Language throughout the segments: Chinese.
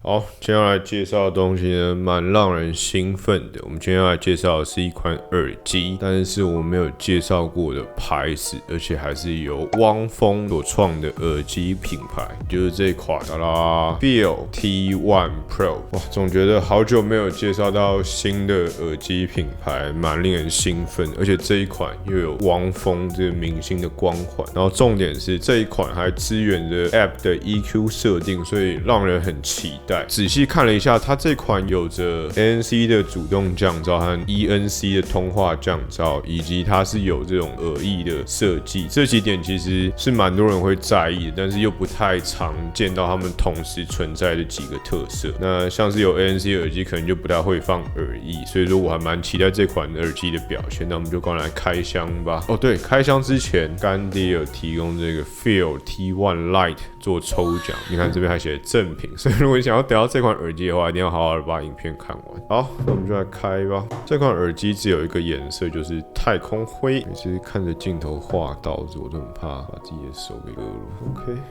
好，接下来介绍的东西呢，蛮让人兴奋的。我们今天要来介绍的是一款耳机，但是我没有介绍过的牌子，而且还是由汪峰所创的耳机品牌，就是这一款哒啦 Feel T1 Pro。哇，总觉得好久没有介绍到新的耳机品牌，蛮令人兴奋。而且这一款又有汪峰这个明星的光环，然后重点是这一款还支援着 App 的 EQ 设定，所以让人很期待。仔细看了一下，它这款有着 ANC 的主动降噪和 ENC 的通话降噪，以及它是有这种耳翼的设计，这几点其实是蛮多人会在意的，但是又不太常见到它们同时存在的几个特色。那像是有 ANC 耳机，可能就不太会放耳翼，所以说我还蛮期待这款耳机的表现。那我们就赶快来开箱吧。哦，对，开箱之前，干爹有提供这个 Feel T1 Lite 做抽奖，你看这边还写赠品，所以如果你想要得到这款耳机的话，一定要好好的把影片看完。好，那我们就来开吧。这款耳机只有一个颜色，就是太空灰。每次看着镜头画刀子，我都很怕把自己的手给割了。OK，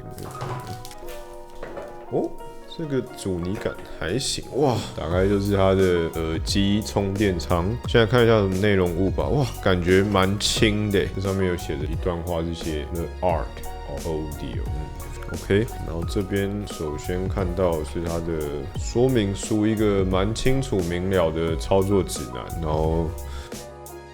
哦。这个阻尼感还行哇，打开就是它的耳机充电仓。现在看一下什么内容物吧，哇，感觉蛮轻的。这上面有写着一段话，是写 The Art of Audio。OK， 然后这边首先看到是它的说明书，一个蛮清楚明了的操作指南，然后。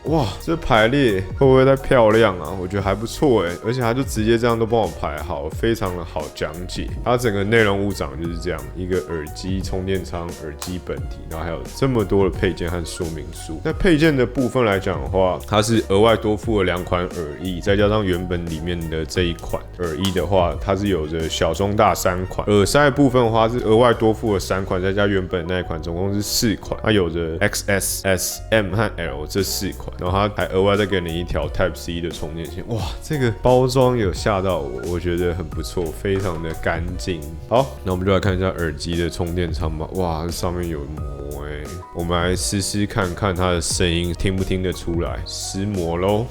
哇，这排列会不会太漂亮啊？我觉得还不错哎，而且它就直接这样都帮我排好，非常的好讲解。它整个内容物长就是这样，一个耳机充电仓、耳机本体，然后还有这么多的配件和说明书。那配件的部分来讲的话，它是额外多附了2款耳翼，再加上原本里面的这一款耳翼的话，它是有着小、中、大3款。耳塞的部分的话是额外多附了3款，再加原本那一款，总共是4款。它有着 XS、S、M 和 L 这4款。然后它还额外再给你一条 Type C 的充电线，哇，这个包装有吓到我，我觉得很不错，非常的干净。好，那我们就来看一下耳机的充电仓吧。哇，这上面有膜哎，我们来试试看看它的声音听不听得出来，撕膜咯。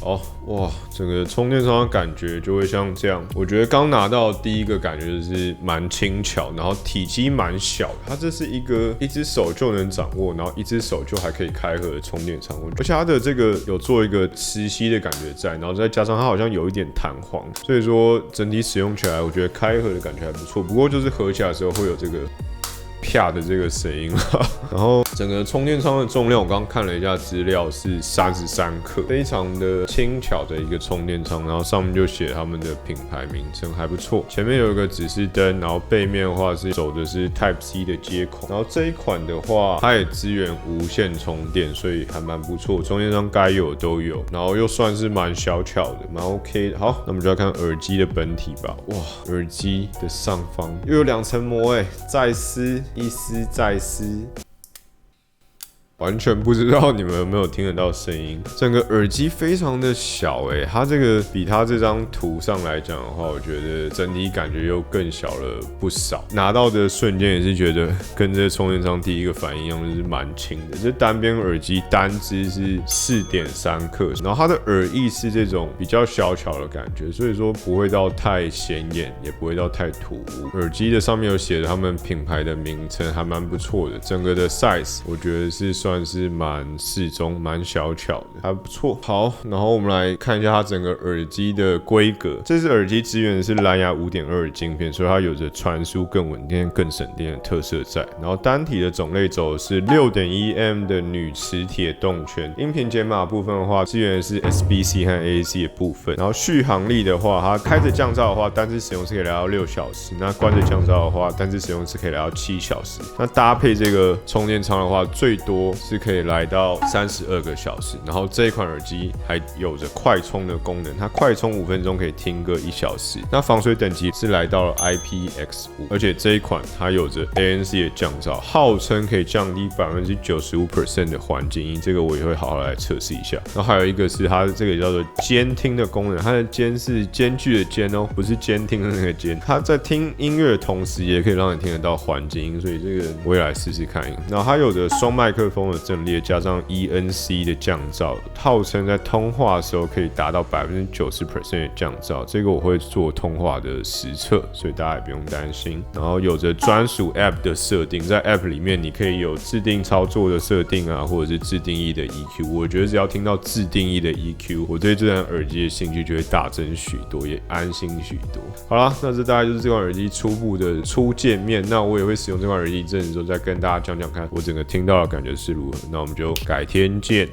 哦，哇，整个充电仓的感觉就会像这样。我觉得刚拿到第一个感觉就是蛮轻巧，然后体积蛮小的。它这是一个一只手就能掌握，然后一只手就还可以开合的充电仓。而且它的这个有做一个磁吸的感觉在，然后再加上它好像有一点弹簧，所以说整体使用起来，我觉得开合的感觉还不错。不过就是合起来的时候会有这个。啪的这个声音然后整个充电仓的重量，我刚刚看了一下资料是33克，非常的轻巧的一个充电仓，然后上面就写他们的品牌名称，还不错。前面有一个指示灯，然后背面的话是走的是 Type C 的接口，然后这一款的话，它也支援无线充电，所以还蛮不错，充电仓该有的都有，然后又算是蛮小巧的，蛮 OK 的。好，那我们就来看耳机的本体吧。哇，耳机的上方又有2层膜哎，再撕。一撕再撕，完全不知道你们有没有听得到声音。整个耳机非常的小它这个比它这张图上来讲的话，我觉得整体感觉又更小了不少。拿到的瞬间也是觉得跟这充电仓第一个反应一样，就是蛮轻的。这单边耳机单支是 4.3 克，然后它的耳翼是这种比较小巧的感觉，所以说不会到太显眼，也不会到太突兀。耳机的上面有写着他们品牌的名称，还蛮不错的。整个的 size 我觉得是算是蛮适中、蛮小巧的，还不错。好，然后我们来看一下它整个耳机的规格。这支耳机支援的是蓝牙 5.2 晶片，所以它有着传输更稳定、更省电的特色在。然后单体的种类走的是 6.1mm 的铝磁铁动圈。音频解码部分的话，支援的是 SBC 和 AAC 的部分。然后续航力的话，它开着降噪的话，单次使用是可以来到6小时；那关着降噪的话，单次使用是可以来到7小时。那搭配这个充电仓的话，最多是可以来到32个小时。然后这一款耳机还有着快充的功能，它快充5分钟可以听个1小时。那防水等级是来到了 IPX5，而且这一款它有着 ANC 的降噪，号称可以降低95% 的环境音，这个我也会好好来测试一下。然后还有一个是它这个叫做监听的功能，它的监是间距的监哦，不是监听的那个监。它在听音乐的同时，也可以让你听得到环境音，所以这个我也来试试看。然后它有着双麦克风风的阵列，加上 ENC 的降噪，号称在通话的时候可以达到90% 的降噪。这个我会做通话的实测，所以大家也不用担心。然后有着专属 App 的设定，在 App 里面你可以有自定操作的设定啊，或者是自定义的 EQ。我觉得只要听到自定义的 EQ， 我对这款耳机的兴趣就会大增许多，也安心许多。好啦，那这大概就是这款耳机初步的初见面。那我也会使用这款耳机一阵子之后，再跟大家讲讲看我整个听到的感觉是如何。那我们就改天见。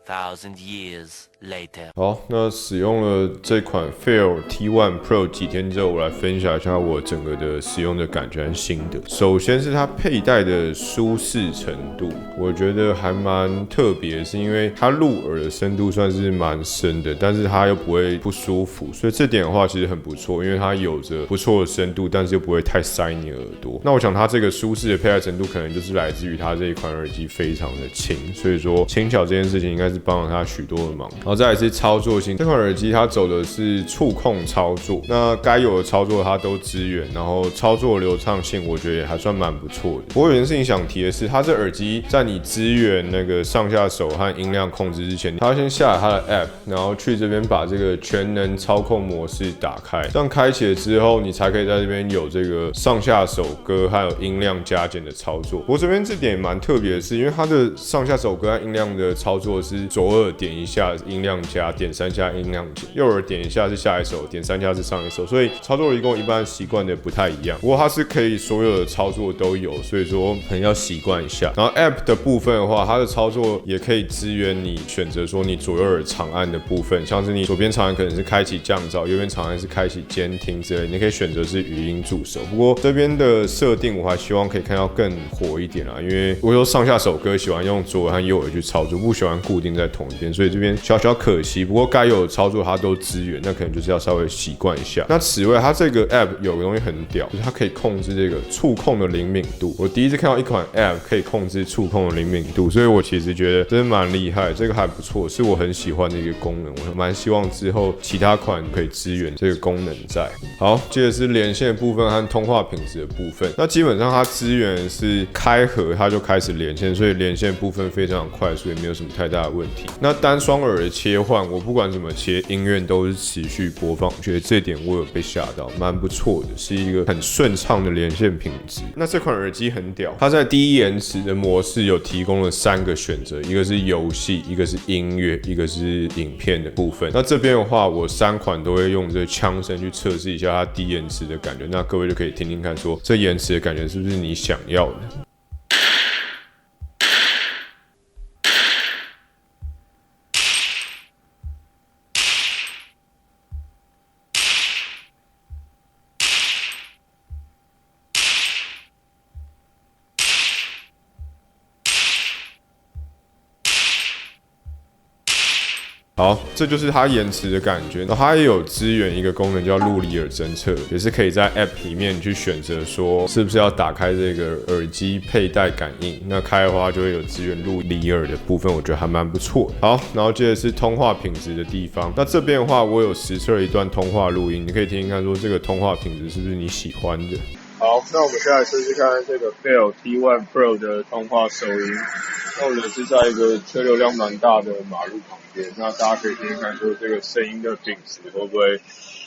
2000 years later. 好，那使用了这款 Fail T1 Pro 几天之后，我来分享一下我整个的使用的感觉和心得。首先是它佩戴的舒适程度，我觉得还蛮特别，是因为它入耳的深度算是蛮深的，但是它又不会不舒服，所以这点的话其实很不错，因为它有着不错的深度，但是又不会太塞你耳朵。那我想它这个舒适的佩戴程度，可能就是来自于它这一款耳机非常的轻，所以说轻巧这件事情应该是帮了它许多的忙。然后再来是操作性，这款耳机它走的是触控操作，那该有的操作它都支援，然后操作流畅性我觉得也还算蛮不错的。不过有件事情想提的是，它这耳机在你支援那个上下手和音量控制之前，它要先下载它的 App， 然后去这边把这个全能操控模式打开，这样开启了之后，你才可以在这边有这个上下手歌还有音量加减的操作。不过这边这点蛮特别的是，因为它的上下手歌和音量的操作是左耳点一下音量加，点3下音量减，右耳点一下是下一手，点3下是上一手，所以操作跟我一般习惯的不太一样。不过它是可以所有的操作都有，所以说可能要习惯一下。然后 App 的部分的话，它的操作也可以支援你选择说你左右耳长按的部分，像是你左边长按可能是开启降噪，右边长按是开启监听之类，你可以选择是语音助手。不过这边的设定我还希望可以看到更活一点啦，因为我说上下手歌喜欢用左耳和右耳去操作，不喜欢固定在同一边，所以这边小小可惜。不过该有的操作它都支援，那可能就是要稍微习惯一下。那此外，它这个 App 有个东西很屌，就是它可以控制这个触控的灵敏度。我第一次看到一款 App 可以控制触控的灵敏度，所以我其实觉得真的蛮厉害，这个还不错，是我很喜欢的一个功能。我蛮希望之后其他款可以支援这个功能在。好，接着是连线的部分和通话品质的部分。那基本上它支援是开合它就开始连线，所以连线部分非常快速，也没有什么太大的问题。那单双耳的切换，我不管怎么切，音乐都是持续播放，觉得这点我有被吓到，蛮不错的，是一个很顺畅的连线品质。那这款耳机很屌，它在低延迟的模式有提供了3个选择，一个是游戏，一个是音乐，一个是影片的部分。那这边的话，我3款都会用这个枪声去测试一下它低延迟的感觉，那各位就可以听听看说这延迟的感觉是不是你想要的。好，这就是它延迟的感觉。然后它也有支援一个功能叫入离耳侦测，也是可以在 App 里面去选择说是不是要打开这个耳机佩戴感应。那开的话就会有支援入离耳的部分，我觉得还蛮不错的。好，然后接着是通话品质的地方。那这边的话，我有实测了一段通话录音，你可以听听看说这个通话品质是不是你喜欢的。好，那我们现在试试看这个 Fail T1 Pro 的通话收音。那我也是在一个车流量蛮大的马路旁边，那大家可以听听看说这个声音的品质会不会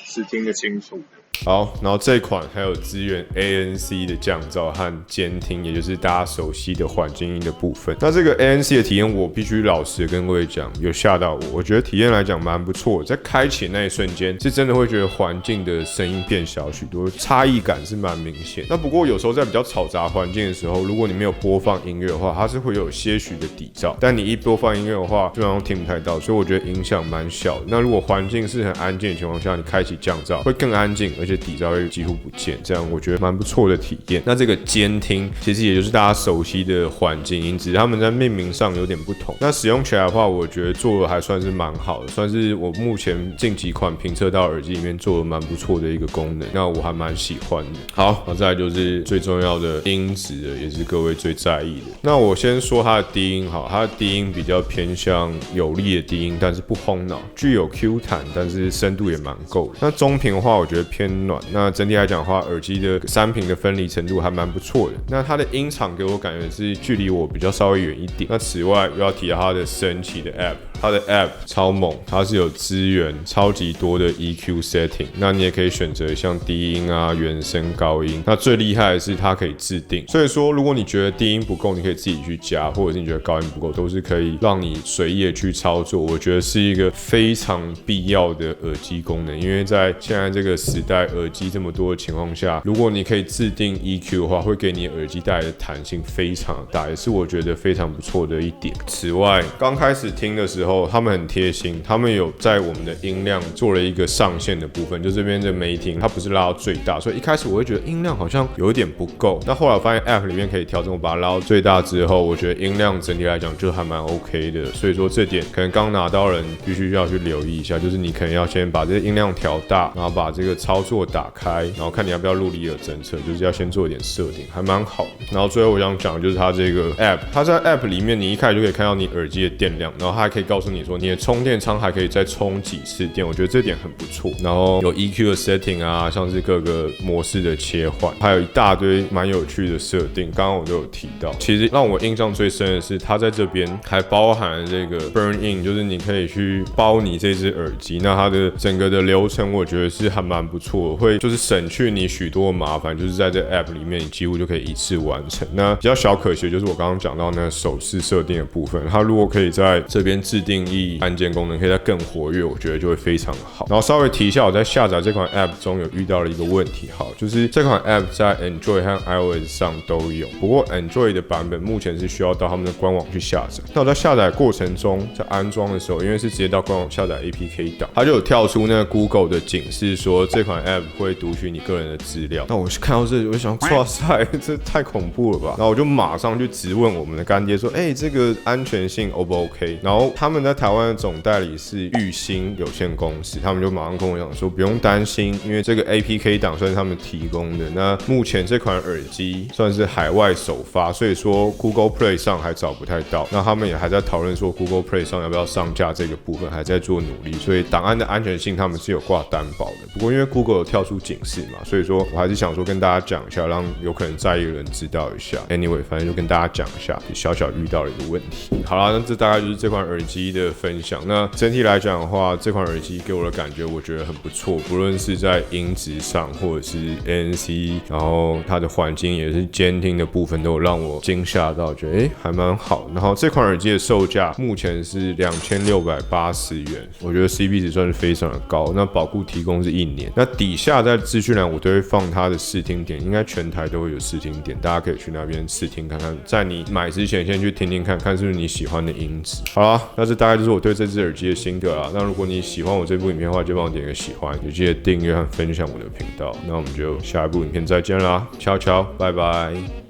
是听得清楚的。好，然后这款还有支援 ANC 的降噪和监听，也就是大家熟悉的环境音的部分。那这个 ANC 的体验，我必须老实跟各位讲，有吓到我。我觉得体验来讲蛮不错的，在开启那一瞬间，是真的会觉得环境的声音变小许多，差异感是蛮明显。那不过有时候在比较嘈杂环境的时候，如果你没有播放音乐的话，它是会有些许的底噪。但你一播放音乐的话，基本上听不太到，所以我觉得影响蛮小的。那如果环境是很安静的情况下，你开启降噪会更安静，而且底噪会几乎不见，这样我觉得蛮不错的体验。那这个监听其实也就是大家熟悉的环境音，只是他们在命名上有点不同。那使用起来的话，我觉得做的还算是蛮好的，算是我目前近几款评测到耳机里面做的蛮不错的一个功能，那我还蛮喜欢的。好，那再来就是最重要的音质了，也是各位最在意的。那我先说它的低音好，它的低音比较偏向有力的低音，但是不轰脑，具有 Q 弹，但是深度也蛮够的。那中频的话，我觉得偏偏暖。那整体来讲的话，耳机的3频的分离程度还蛮不错的。那它的音场给我感觉是距离我比较稍微远一点。那此外又要提到它的神奇的 App。它的 App 超猛，它是有支援超级多的 EQ setting， 那你也可以选择像低音啊、原声、高音。那最厉害的是它可以自定，所以说如果你觉得低音不够，你可以自己去加，或者是你觉得高音不够，都是可以让你随意的去操作。我觉得是一个非常必要的耳机功能，因为在现在这个时代，耳机这么多的情况下，如果你可以自定 EQ 的话，会给你耳机带来的弹性非常的大，也是我觉得非常不错的一点。此外，刚开始听的时候，他们很贴心，他们有在我们的音量做了一个上限的部分，就这边的没听，它不是拉到最大，所以一开始我会觉得音量好像有一点不够。那后来我发现 App 里面可以调整，我把它拉到最大之后，我觉得音量整体来讲就还蛮 OK 的。所以说这点可能刚拿到人必须要去留意一下，就是你可能要先把这个音量调大，然后把这个操作打开，然后看你要不要录离耳侦测，就是要先做一点设定，还蛮好的。然后最后我想讲的就是它这个 App， 它在 App 里面你一开始就可以看到你耳机的电量，然后它还可以告诉你说你的充电仓还可以再充几次电，我觉得这点很不错。然后有 EQ 的 setting 啊，像是各个模式的切换，还有一大堆蛮有趣的设定，刚刚我都有提到。其实让我印象最深的是，它在这边还包含了这个 burn in， 就是你可以去包你这只耳机，那它的整个的流程我觉得是还蛮不错的，会就是省去你许多麻烦，就是在这 app 里面你几乎就可以一次完成。那比较小可惜的就是我刚刚讲到那个手势设定的部分，它如果可以在这边自定义按键功能可以再更活跃，我觉得就会非常好。然后稍微提一下，我在下载这款 app 中有遇到了一个问题，好，就是这款 app 在 Android 和 iOS 上都有，不过 Android 的版本目前是需要到他们的官网去下载。那我在下载过程中，在安装的时候，因为是直接到官网下载 APK 档，它就有跳出那个 Google 的警示说这款 app 会读取你个人的资料。那我看到这里，我就想，哇塞，这太恐怖了吧！然后我就马上去质问我们的干爹说，这个安全性 O 不 OK？ 然后他们在台湾的总代理是玉兴有限公司，他们就马上跟我讲说不用担心，因为这个 APK 档算是他们提供的。那目前这款耳机算是海外首发，所以说 Google Play 上还找不太到。那他们也还在讨论说 Google Play 上要不要上架这个部分，还在做努力。所以档案的安全性他们是有挂担保的。不过因为 Google 有跳出警示嘛，所以说我还是想说跟大家讲一下，让有可能在意的人知道一下。Anyway， 反正就跟大家讲一下，小小遇到了一个问题。好啦，那这大概就是这款耳机的分享。那整体来讲的话，这款耳机给我的感觉我觉得很不错，不论是在音质上或者是 ANC， 然后它的环境也是监听的部分都有让我惊吓到，觉得还蛮好。然后这款耳机的售价目前是2680元，我觉得 CP 值算是非常的高。那保固提供是1年。那底下在资讯栏我都会放它的试听点，应该全台都会有试听点，大家可以去那边试听看看，在你买之前先去听听看，看是不是你喜欢的音质。好啦，那这大概就是我对这只耳机的心得啦。那如果你喜欢我这部影片的话，就帮我点个喜欢，也记得订阅和分享我的频道。那我们就下一部影片再见啦，悄悄，拜拜。